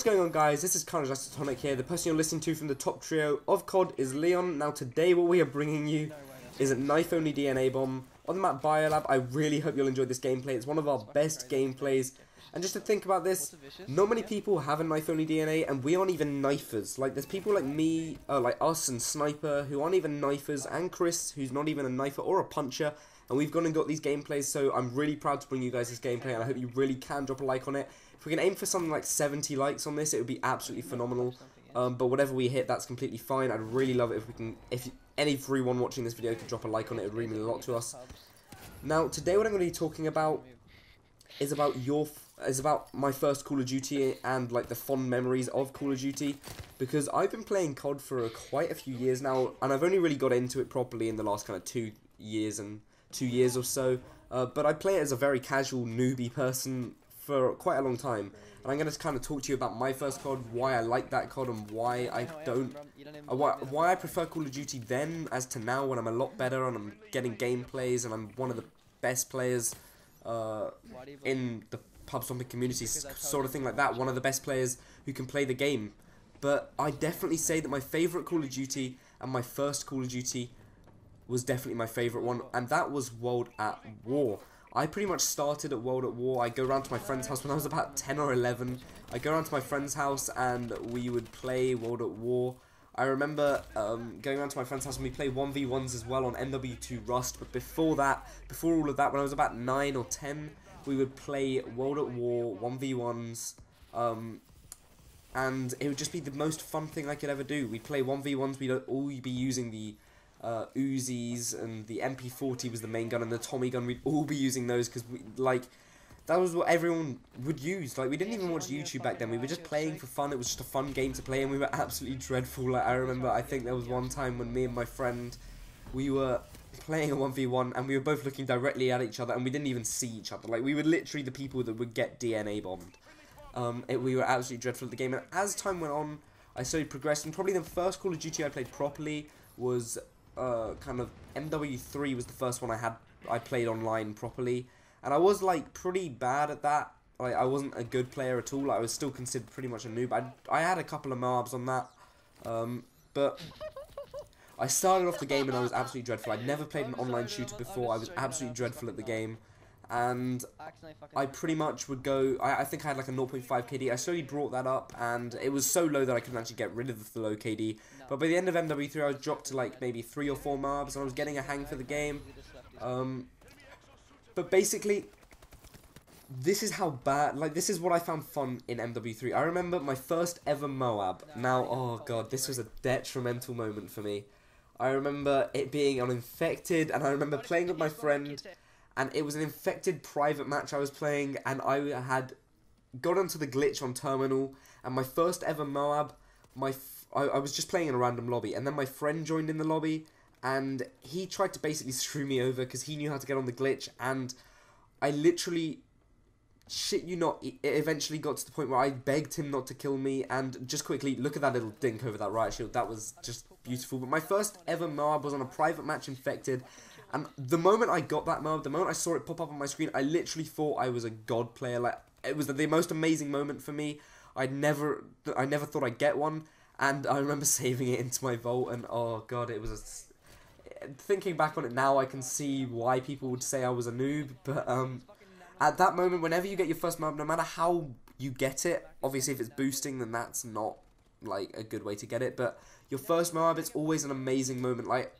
What's going on, guys? This is kind of Isotonic here. The person you're listening to from the top trio of COD is Leon. Now today what we are bringing you is a knife-only DNA bomb on the map Biolab. I really hope you'll enjoy this gameplay. It's one of our best gameplays. And just to think about this, not many people have a knife-only DNA, and we aren't even knifers. Like, there's people like me, like us and Sniper, who aren't even knifers, and Chris, who's not even a knifer or a puncher, and we've gone and got these gameplays, so I'm really proud to bring you guys this gameplay, and I hope you really can drop a like on it. If we can aim for something like 70 likes on this, it would be absolutely phenomenal. But whatever we hit, that's completely fine. I'd really love it if we can, everyone watching this video could drop a like on it. It would really mean a lot to us. Now, today what I'm going to be talking about is about my first Call of Duty and like the fond memories of Call of Duty, because I've been playing COD for quite a few years now, and I've only really got into it properly in the last kind of 2 years or so. But I play it as a very casual newbie person for quite a long time, and I'm going to kind of talk to you about my first COD, why I like that COD, and why I prefer Call of Duty then as to now, when I'm a lot better and I'm getting gameplays and I'm one of the best players in the pub stomping community, sort of thing like that, one of the best players who can play the game. But I definitely say that my favourite Call of Duty and my first Call of Duty was definitely my favourite one, and that was World at War. I pretty much started at World at War. I go around to my friend's house when I was about 10 or 11. I go around to my friend's house and we would play World at War. I remember going around to my friend's house and we played 1v1s as well on MW2 Rust. But before all of that, when I was about 9 or 10, we would play World at War 1v1s. And it would just be the most fun thing I could ever do. We'd play 1v1s, we'd all be using the Uzis, and the MP40 was the main gun, and the Tommy gun, we'd all be using those, because that was what everyone would use. Like, we didn't even watch YouTube back then, we were just playing for fun. It was just a fun game to play, and we were absolutely dreadful. Like, I remember, I think there was one time when me and my friend, we were playing a 1v1, and we were both looking directly at each other, and we didn't even see each other. Like, we were literally the people that would get DNA bombed. We were absolutely dreadful at the game, and as time went on, I slowly progressed, and probably the first Call of Duty I played properly was kind of MW3 was the first one I played online properly, and I was like pretty bad at that. Like, I wasn't a good player at all. I was still considered pretty much a noob. I had a couple of mobs on that, but I started off the game and I was absolutely dreadful. I'd never played an online shooter before. I was absolutely dreadful at the game, and I pretty much would go, I think I had like a 0.5 KD. I slowly brought that up, and it was so low that I couldn't actually get rid of the low KD. But by the end of MW3, I was dropped to like maybe 3 or 4 mobs, and I was getting a hang for the game. But basically, this is how bad, like, this is what I found fun in MW3. I remember my first ever Moab. Now, oh god, this was a detrimental moment for me. I remember it being on Infected, and I remember playing with my friend, and it was an Infected private match I was playing, and I had got onto the glitch on Terminal, and my first ever Moab, I was just playing in a random lobby, and then my friend joined in the lobby, and he tried to basically screw me over because he knew how to get on the glitch, and I literally, shit you not, it eventually got to the point where I begged him not to kill me. And just quickly, look at that little dink over that riot shield, that was just beautiful. But my first ever Moab was on a private match Infected, and the moment I got that Moab, the moment I saw it pop up on my screen, I literally thought I was a god player. Like, it was the most amazing moment for me. I never thought I'd get one, and I remember saving it into my vault, and oh god, it was thinking back on it now, I can see why people would say I was a noob. But at that moment, whenever you get your first Moab, no matter how you get it, obviously if it's boosting, then that's not like a good way to get it, but your first Moab, it's always an amazing moment. Like,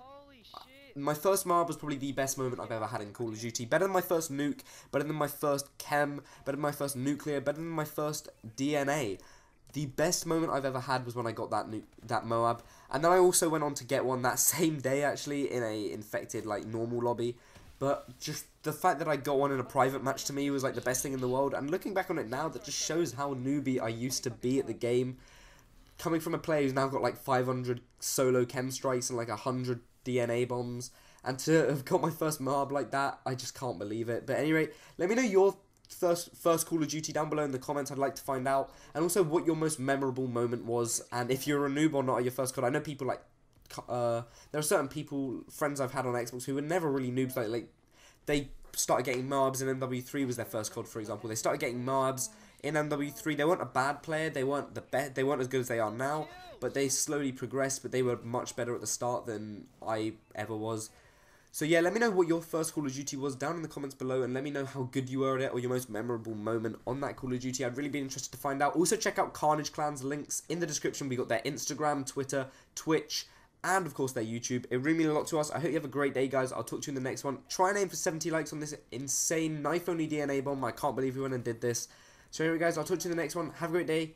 my first Moab was probably the best moment I've ever had in Call of Duty. Better than my first nuke, better than my first chem, better than my first nuclear, better than my first DNA. The best moment I've ever had was when I got that Moab, and then I also went on to get one that same day, actually, in a Infected, like, normal lobby. But just the fact that I got one in a private match to me was like the best thing in the world, and looking back on it now, that just shows how newbie I used to be at the game. Coming from a player who's now got like 500 solo chem strikes and like 100 DNA bombs, and to have got my first Moab like that, I just can't believe it. But anyway, let me know your first Call of Duty down below in the comments. I'd like to find out, and also what your most memorable moment was, and if you're a noob or not at your first COD. I know people like there are certain people, friends I've had on Xbox, who were never really noobs. Like they started getting Moabs in MW3 was their first COD, for example. They started getting Moabs in MW3. They weren't a bad player. They weren't the best. They weren't as good as they are now. But they slowly progressed. But they were much better at the start than I ever was. So yeah, let me know what your first Call of Duty was down in the comments below, and let me know how good you were at it or your most memorable moment on that Call of Duty. I'd really be interested to find out. Also check out Carnage Clan's links in the description. We got their Instagram, Twitter, Twitch, and of course their YouTube. It really means a lot to us. I hope you have a great day, guys. I'll talk to you in the next one. Try and aim for 70 likes on this insane knife-only DNA bomb. I can't believe we went and did this. So anyway, guys, I'll talk to you in the next one. Have a great day,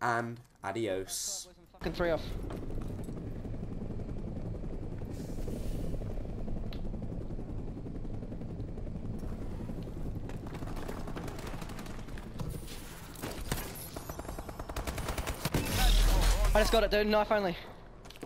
and adios. Fucking 3 off. I just got it, dude. Knife only.